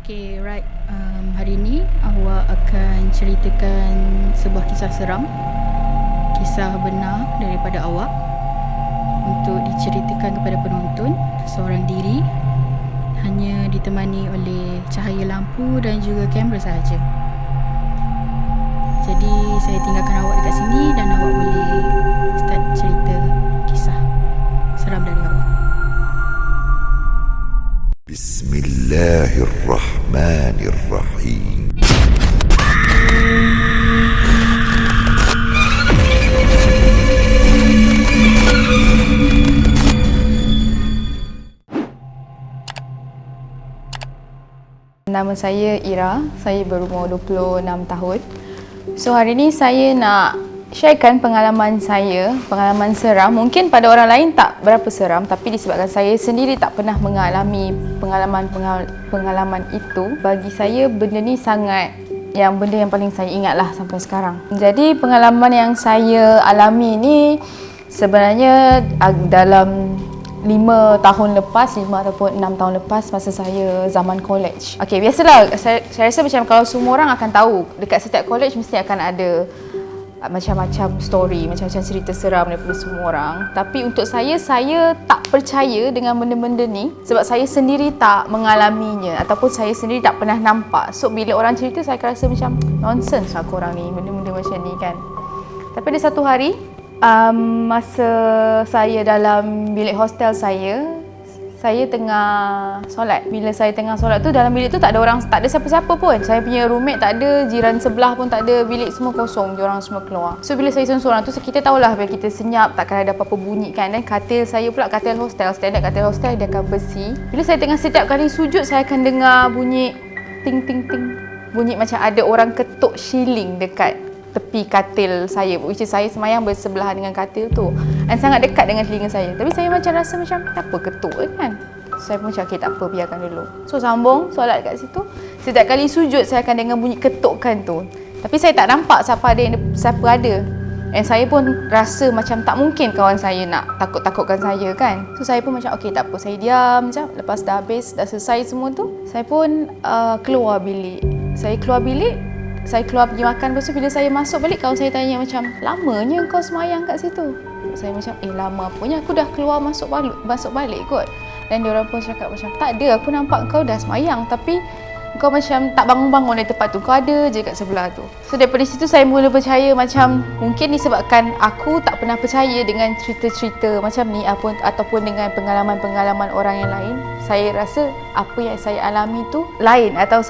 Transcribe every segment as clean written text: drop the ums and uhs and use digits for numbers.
Okay, right. Hari ini awak akan ceritakan sebuah kisah seram, kisah benar daripada awak untuk diceritakan kepada penonton seorang diri, hanya ditemani oleh cahaya lampu dan juga kamera sahaja. Jadi saya tinggalkan awak dekat sini dan awak boleh start cerita kisah seram dari awak. Bismillahirrahmanirrahim. Nama saya Ira, saya berumur 26 tahun. So hari ni saya nak sharekan pengalaman saya, pengalaman seram. Mungkin pada orang lain tak berapa seram, tapi disebabkan saya sendiri tak pernah mengalami pengalaman itu, bagi saya benda ni benda yang paling saya ingat lah sampai sekarang. Jadi pengalaman yang saya alami ni sebenarnya dalam 5 ataupun 6 tahun lepas, masa saya zaman college. Okay, biasalah saya rasa macam kalau semua orang akan tahu, dekat setiap college mesti akan ada macam-macam story, macam-macam cerita seram daripada semua orang. Tapi untuk saya tak percaya dengan benda-benda ni sebab saya sendiri tak mengalaminya ataupun saya sendiri tak pernah nampak. So bila orang cerita, saya akan rasa macam nonsense lah korang ni, benda-benda macam ni kan. Tapi ada satu hari, masa saya dalam bilik hostel saya tengah solat. Bila saya tengah solat tu, dalam bilik tu tak ada siapa-siapa pun. Saya punya roommate tak ada, jiran sebelah pun tak ada, bilik semua kosong, diorang semua keluar. So bila saya seorang-seorang tu, kita tahulah bila kita senyap takkan ada apa-apa bunyi kan. Dan katil saya pula katil hostel, standard katil hostel dia akan besi. Bila saya tengah setiap kali sujud, saya akan dengar bunyi ting ting ting. Bunyi macam ada orang ketuk shilling dekat tepi katil saya, which is saya semayang bersebelahan dengan katil tu dan sangat dekat dengan telinga saya. Tapi saya macam rasa macam apa ketuk kan. Saya pun macam okay, tak apa, biarkan dulu. So sambung solat kat situ. Setiap kali sujud saya akan dengar bunyi ketukan tu. Tapi saya tak nampak siapa ada. Dan saya pun rasa macam tak mungkin kawan saya nak takut-takutkan saya kan. So saya pun macam okay, tak apa, saya diam macam. Lepas dah selesai semua tu, saya pun keluar bilik. Saya keluar pergi makan. Lepas tu bila saya masuk balik, kawan saya tanya macam, lamanya kau semayang kat situ? Saya macam, lama apanya, aku dah keluar masuk balik kot. Dan diorang pun cakap macam, tak ada, aku nampak kau dah semayang tapi kau macam tak bangun-bangun dari tempat tu, kau ada je kat sebelah tu. So daripada situ saya mula percaya macam mungkin disebabkan aku tak pernah percaya dengan cerita-cerita macam ni ataupun dengan pengalaman-pengalaman orang yang lain. Saya rasa apa yang saya alami tu lain, atau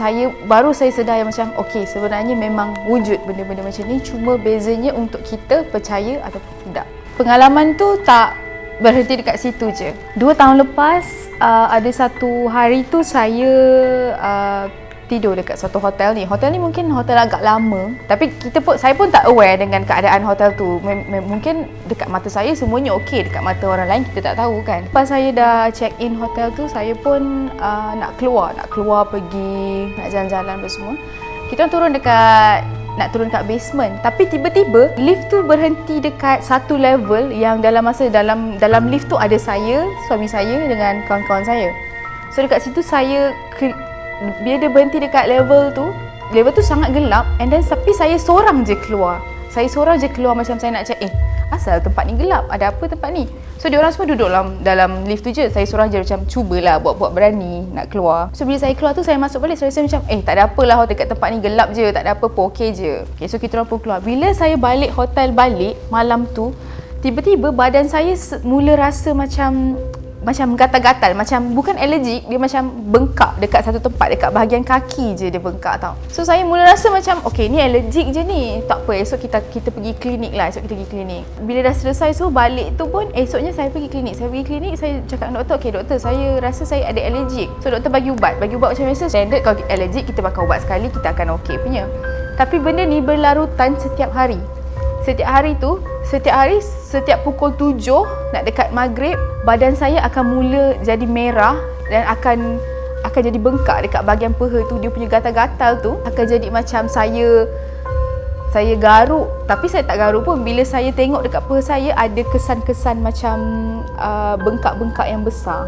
baru saya sedar yang macam okey, sebenarnya memang wujud benda-benda macam ni, cuma bezanya untuk kita percaya ataupun tidak. Pengalaman tu tak berhenti dekat situ je. 2 tahun lepas, ada satu hari tu saya tidur dekat satu hotel ni. Hotel ni mungkin hotel agak lama, tapi saya pun tak aware dengan keadaan hotel tu. Mungkin dekat mata saya semuanya okey, dekat mata orang lain kita tak tahu kan. Lepas saya dah check in hotel tu, saya pun nak keluar pergi, nak jalan-jalan bersama. Kita nak turun kat basement, tapi tiba-tiba lift tu berhenti dekat satu level yang dalam lift tu ada saya, suami saya dengan kawan-kawan saya. So dekat situ bila dia berhenti dekat level tu sangat gelap, and then tapi saya seorang je keluar macam saya nak check asal tempat ni gelap, ada apa tempat ni. So diorang semua duduk dalam lift tu je, saya seorang je macam cubalah buat berani nak keluar. So bila saya keluar tu, saya masuk balik, saya rasa macam tak ada apalah, dekat tempat ni gelap je, tak ada apa pun, okey je. Okay, so kita orang pun keluar. Bila saya balik hotel malam tu, tiba-tiba badan saya mula rasa macam gatal-gatal, macam bukan alergik, dia macam bengkak dekat satu tempat, dekat bahagian kaki je dia bengkak tau. So saya mula rasa macam okey, ni alergik je ni, tak apa, esok kita pergi klinik lah, Bila dah selesai so balik tu pun, esoknya saya pergi klinik, saya cakap dengan doktor, okey doktor, saya rasa saya ada alergik. So doktor bagi ubat macam biasa, standard kalau alergik kita pakai ubat sekali kita akan okey punya. Tapi benda ni berlarutan setiap hari. Setiap pukul 7 nak dekat maghrib, badan saya akan mula jadi merah dan akan jadi bengkak dekat bahagian peha tu. Dia punya gatal-gatal tu akan jadi macam saya garuk, tapi saya tak garuk pun. Bila saya tengok dekat peha saya, ada kesan-kesan macam bengkak-bengkak yang besar.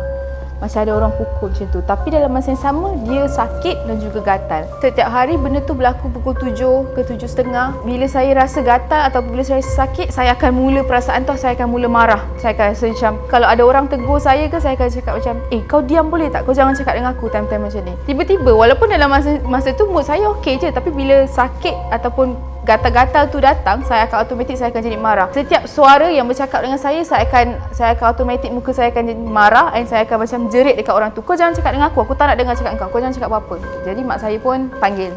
macam ada orang pukul macam tu. Tapi dalam masa yang sama, dia sakit dan juga gatal. Setiap hari benda tu berlaku pukul 7 ke 7.30. Bila saya rasa gatal atau bila saya rasa sakit, saya akan mula perasaan tu, saya akan mula marah. Saya akan rasa macam, kalau ada orang tegur saya ke, saya akan cakap macam, kau diam boleh tak? Kau jangan cakap dengan aku time-time macam ni. Tiba-tiba, walaupun dalam masa tu mood saya okey je, tapi bila sakit ataupun gatal-gatal tu datang, saya akan automatik saya akan jadi marah. Setiap suara yang bercakap dengan saya akan automatik muka saya akan jadi marah, dan saya akan macam jerit dekat orang tu. Kau jangan cakap dengan aku tak nak dengar cakap dengan kau jangan cakap apa-apa. Jadi mak saya pun panggil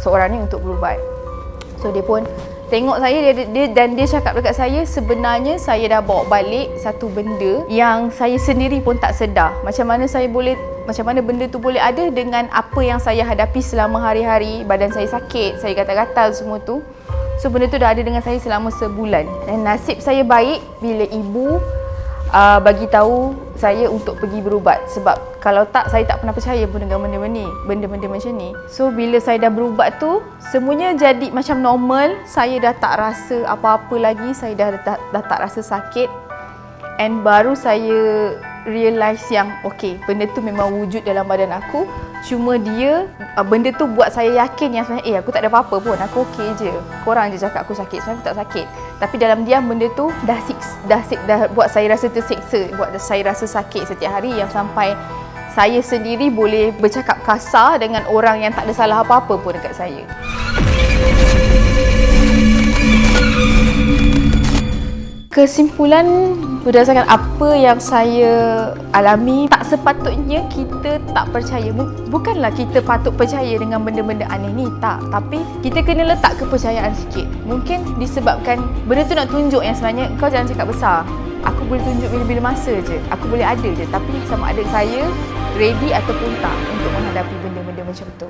seorang ni untuk berubat. So dia pun tengok saya dan dia cakap dekat saya, sebenarnya saya dah bawa balik satu benda yang saya sendiri pun tak sedar. Macam mana benda tu boleh ada dengan apa yang saya hadapi selama hari-hari. Badan saya sakit, saya gatal-gatal semua tu. So benda tu dah ada dengan saya selama sebulan. Dan nasib saya baik bila ibu bagi tahu saya untuk pergi berubat. Sebab kalau tak, saya tak pernah percaya pun dengan benda-benda macam ni. So bila saya dah berubat tu, semuanya jadi macam normal. Saya dah tak rasa apa-apa lagi. Saya dah tak rasa sakit. And baru saya realise yang okey, benda tu memang wujud dalam badan aku. Cuma benda tu buat saya yakin yang sebenarnya aku tak ada apa-apa pun, aku okey je. Korang je cakap aku sakit, sebenarnya aku tak sakit. Tapi dalam diam benda tu dah buat saya rasa tersiksa, buat saya rasa sakit setiap hari, yang sampai saya sendiri boleh bercakap kasar dengan orang yang tak ada salah apa-apa pun dekat saya. Kesimpulan berdasarkan apa yang saya alami, tak sepatutnya kita tak percaya. Bukanlah kita patut percaya dengan benda-benda aneh ni, tak. Tapi kita kena letak kepercayaan sikit. Mungkin disebabkan benda tu nak tunjuk yang sebenarnya kau jangan cakap besar. Aku boleh tunjuk bila-bila masa je. Aku boleh ada je. Tapi sama ada saya ready ataupun tak untuk menghadapi benda-benda macam tu.